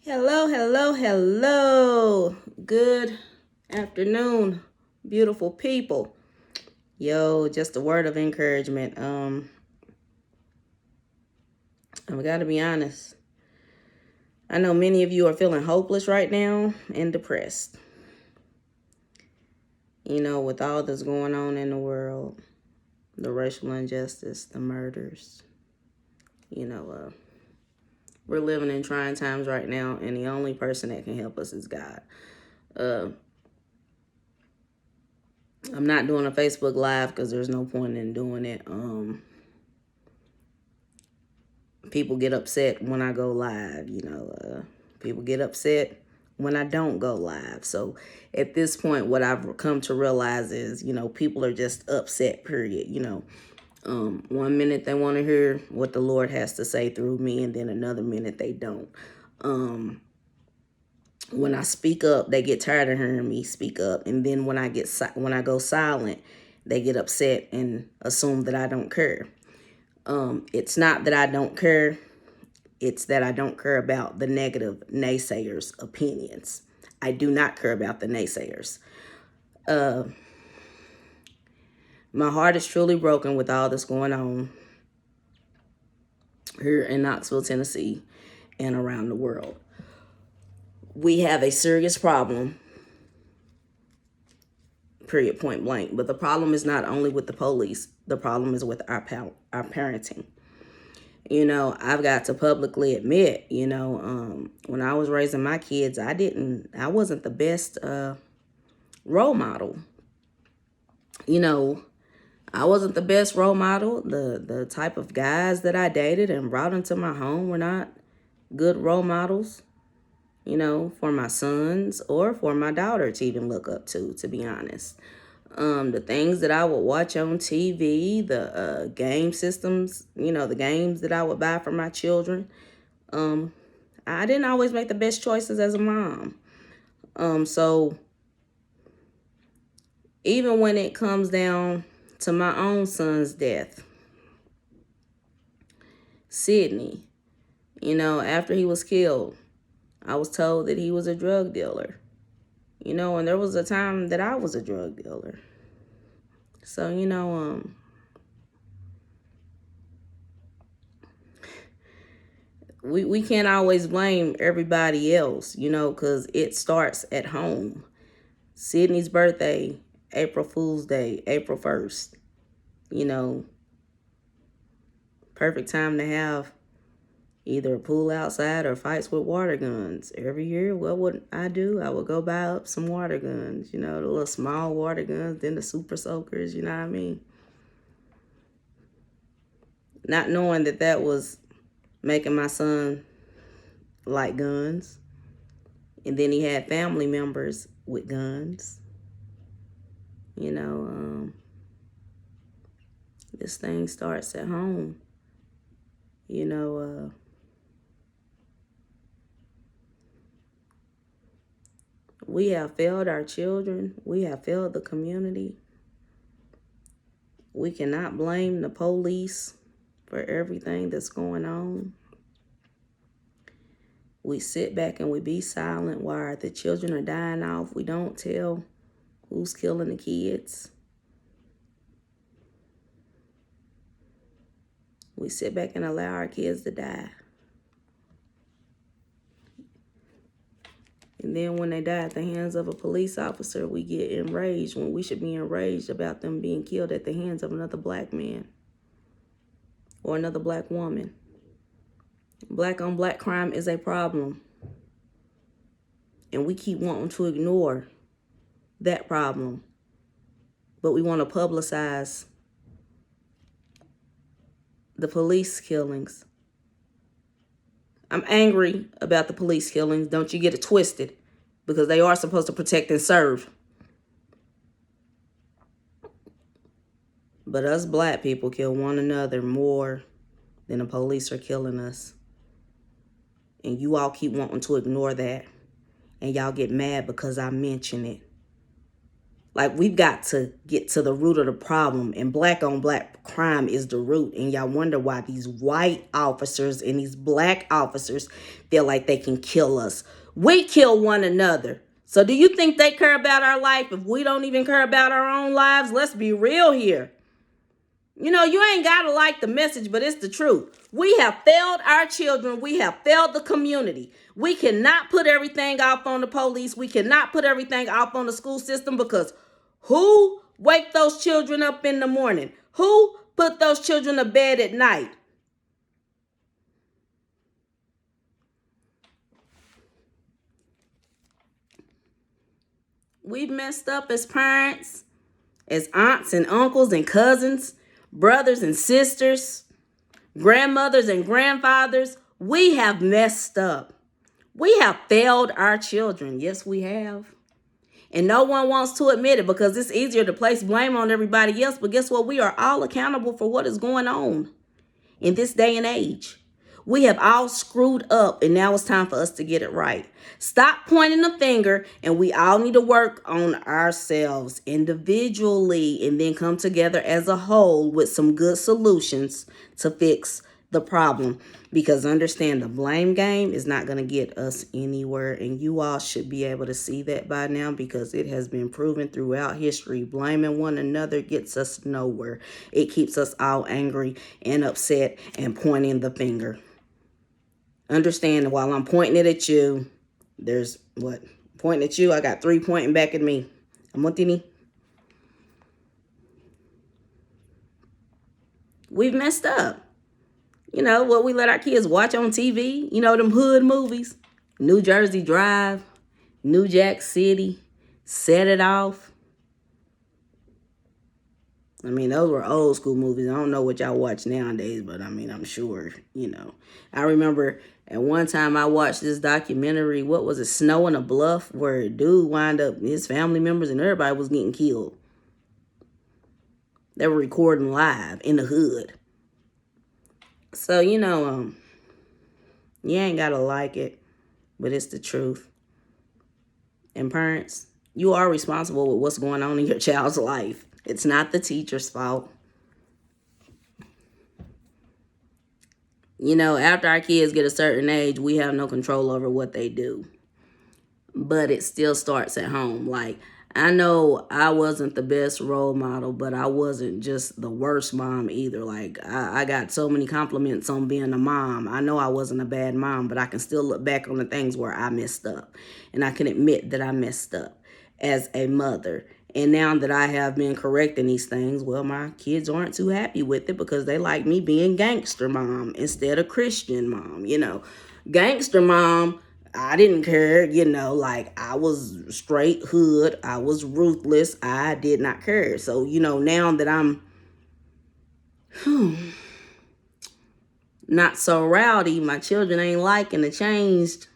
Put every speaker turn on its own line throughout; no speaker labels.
Hello, hello, hello. Good afternoon, beautiful people. Yo, just a word of encouragement. I've got to be honest. I know many of you are feeling hopeless right now and depressed. With all that's going on in the world, the racial injustice, the murders. We're living in trying times right now, and the only person that can help us is God. I'm not doing a Facebook Live because there's no point in doing it. People get upset when I go live. People get upset when I don't go live. So at this point, what I've come to realize is, people are just upset, period. 1 minute they want to hear what the Lord has to say through me, and then another minute they don't. When I speak up, they get tired of hearing me speak up, and then when I go silent, they get upset and assume that I don't care. It's not that I don't care. It's that I don't care about the negative naysayers' opinions. I do not care about the naysayers. My heart is truly broken with all that's going on here in Knoxville, Tennessee, and around the world. We have a serious problem, period, point blank. But the problem is not only with the police. The problem is with our parenting. I've got to publicly admit, when I was raising my kids, I wasn't the best role model. I wasn't the best role model. The type of guys that I dated and brought into my home were not good role models, for my sons or for my daughter to even look up to be honest. The things that I would watch on TV, the game systems, the games that I would buy for my children, I didn't always make the best choices as a mom. So even when it comes down to my own son's death, Sydney, after he was killed, I was told that he was a drug dealer. And there was a time that I was a drug dealer. So, we can't always blame everybody else, because it starts at home. Sydney's birthday, April Fool's Day, April 1st. Perfect time to have either a pool outside or fights with water guns. Every year, what would I do? I would go buy up some water guns, the little small water guns, then the super soakers, you know what I mean? Not knowing that was making my son like guns. And then he had family members with guns. This thing starts at home. We have failed our children. We have failed the community. We cannot blame the police for everything that's going on. We sit back and we be silent while the children are dying off. We don't tell who's killing the kids. We sit back and allow our kids to die. And then when they die at the hands of a police officer, we get enraged when we should be enraged about them being killed at the hands of another black man or another black woman. Black on black crime is a problem. And we keep wanting to ignore that problem. But we want to publicize the police killings. I'm angry about the police killings. Don't you get it twisted, because they are supposed to protect and serve. But us black people kill one another more than the police are killing us. And you all keep wanting to ignore that. And y'all get mad because I mention it. Like, we've got to get to the root of the problem, and black on black crime is the root. And y'all wonder why these white officers and these black officers feel like they can kill us. We kill one another. So do you think they care about our life if we don't even care about our own lives? Let's be real here. You know, you ain't got to like the message, but it's the truth. We have failed our children. We have failed the community. We cannot put everything off on the police. We cannot put everything off on the school system, because who wake those children up in the morning? Who put those children to bed at night? We've messed up as parents, as aunts and uncles and cousins, brothers and sisters, grandmothers and grandfathers. We have messed up. We have failed our children. Yes, we have. And no one wants to admit it, because it's easier to place blame on everybody else. But guess what? We are all accountable for what is going on in this day and age. We have all screwed up, and now it's time for us to get it right. Stop pointing the finger, and we all need to work on ourselves individually and then come together as a whole with some good solutions to fix the problem. Because understand, the blame game is not going to get us anywhere, and you all should be able to see that by now, because it has been proven throughout history. Blaming one another gets us nowhere. It keeps us all angry and upset and pointing the finger. Understand, while I'm pointing it at you, there's what? Pointing at you, I got 3 pointing back at me. Amotini. We've messed up. You know, what we let our kids watch on TV, you know, them hood movies. New Jersey Drive, New Jack City, Set It Off. I mean, those were old school movies. I don't know what y'all watch nowadays, but I mean, I'm sure, you know. I remember at one time I watched this documentary, what was it, Snow in a Bluff, where a dude wound up, his family members and everybody was getting killed. They were recording live in the hood. So, you know, you ain't got to like it, but it's the truth. And parents, you are responsible with what's going on in your child's life. It's not the teacher's fault. You know, after our kids get a certain age, we have no control over what they do. But it still starts at home. Like, I know I wasn't the best role model, but I wasn't just the worst mom either. Like, I got so many compliments on being a mom. I know I wasn't a bad mom, but I can still look back on the things where I messed up. And I can admit that I messed up as a mother. And now that I have been correcting these things, well, my kids aren't too happy with it, because they like me being gangster mom instead of Christian mom. You know, gangster mom, I didn't care, you know, like, I was straight hood. I was ruthless. I did not care. So, you know, now that I'm not so rowdy, my children ain't liking the changed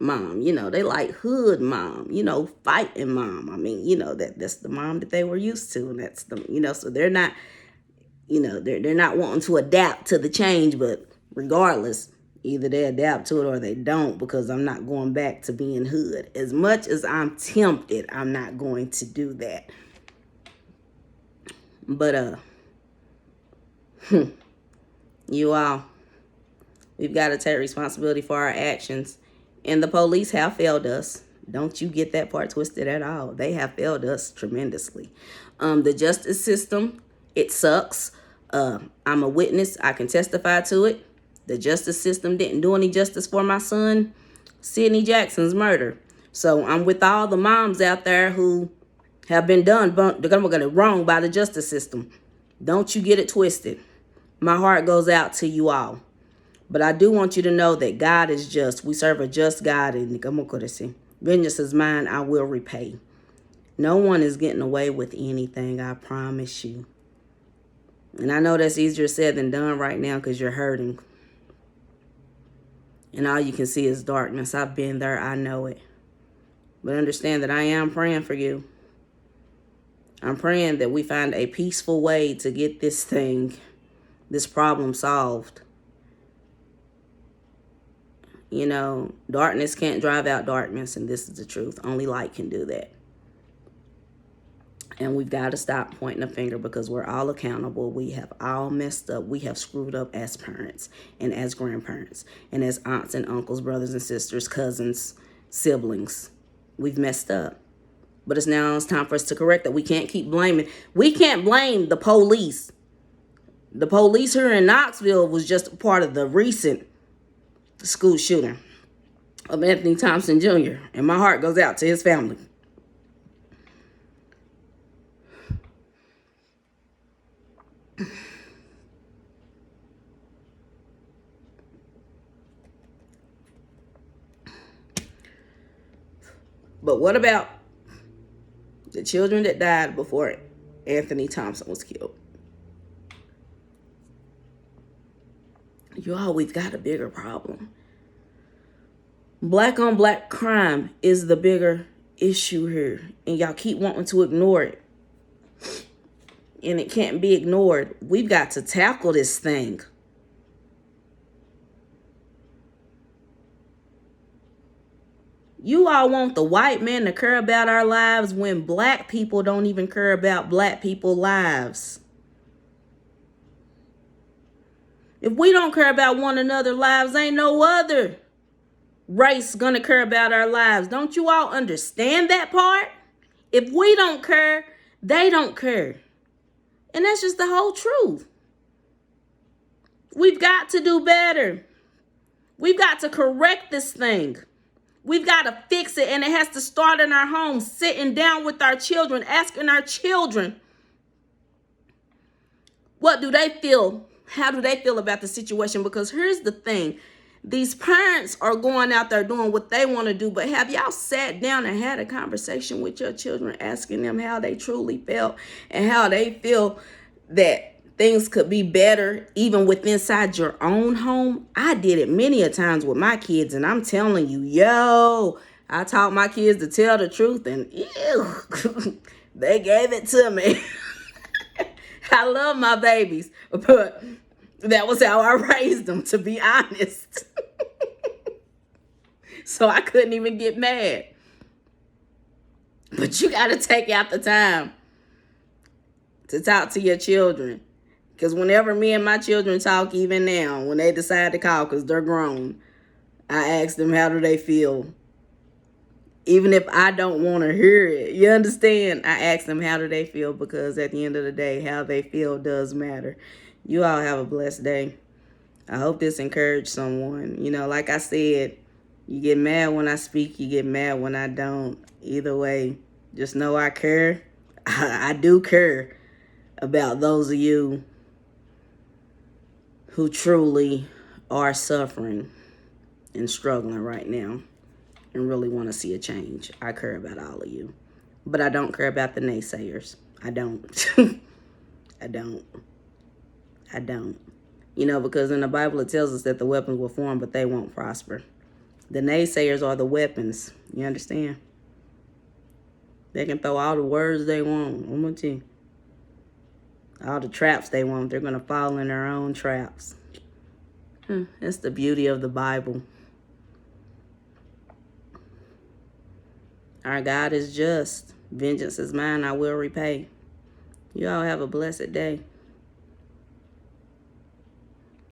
mom. You know, they like hood mom, you know, fighting mom. I mean, you know, that's the mom that they were used to. And that's the, you know, so they're not, you know, they're not wanting to adapt to the change. But regardless, either they adapt to it or they don't, because I'm not going back to being hood. As much as I'm tempted, I'm not going to do that. But you all, we've got to take responsibility for our actions. And the police have failed us. Don't you get that part twisted at all. They have failed us tremendously. The justice system, it sucks. I'm a witness. I can testify to it. The justice system didn't do any justice for my son, Sidney Jackson's murder. So I'm with all the moms out there who have been done wrong by the justice system. Don't you get it twisted. My heart goes out to you all. But I do want you to know that God is just. We serve a just God. And vengeance is mine, I will repay. No one is getting away with anything, I promise you. And I know that's easier said than done right now, because you're hurting. And all you can see is darkness. I've been there. I know it. But understand that I am praying for you. I'm praying that we find a peaceful way to get this problem solved. You know, darkness can't drive out darkness, and this is the truth. Only light can do that. And we've got to stop pointing a finger because we're all accountable. We have all messed up. We have screwed up as parents and as grandparents and as aunts and uncles, brothers and sisters, cousins, siblings. We've messed up. But it's time for us to correct that. We can't keep blaming. We can't blame the police. The police here in Knoxville was just part of the recent school shooting of Anthony Thompson Jr. And my heart goes out to his family. But what about the children that died before Anthony Thompson was killed? Y'all, we've got a bigger problem. Black on black crime is the bigger issue here. And y'all keep wanting to ignore it. And it can't be ignored. We've got to tackle this thing. You all want the white man to care about our lives when black people don't even care about black people's lives. If we don't care about one another's lives, ain't no other race gonna care about our lives. Don't you all understand that part? If we don't care, they don't care. And that's just the whole truth. We've got to do better. We've got to correct this thing. We've got to fix it, and it has to start in our homes, sitting down with our children, asking our children, what do they feel? How do they feel about the situation? Because here's the thing. These parents are going out there doing what they want to do, but have y'all sat down and had a conversation with your children, asking them how they truly felt and how they feel that things could be better even within inside your own home? I did it many a times with my kids, and I'm telling you, I taught my kids to tell the truth, and they gave it to me. I love my babies, but that was how I raised them, to be honest. So I couldn't even get mad. But you got to take out the time to talk to your children. Because whenever me and my children talk, even now, when they decide to call because they're grown, I ask them, how do they feel? Even if I don't want to hear it. You understand? I ask them, how do they feel? Because at the end of the day, how they feel does matter. You all have a blessed day. I hope this encouraged someone. You know, like I said, you get mad when I speak, you get mad when I don't. Either way, just know I care. I do care about those of you who truly are suffering and struggling right now and really want to see a change. I care about all of you. But I don't care about the naysayers. I don't. I don't. You know, because in the Bible it tells us that the weapons will form, but they won't prosper. The naysayers are the weapons. You understand? They can throw all the words they want. I'm going to tell you. All the traps they want, they're going to fall in their own traps. That's the beauty of the Bible. Our God is just. Vengeance is mine, I will repay. You all have a blessed day.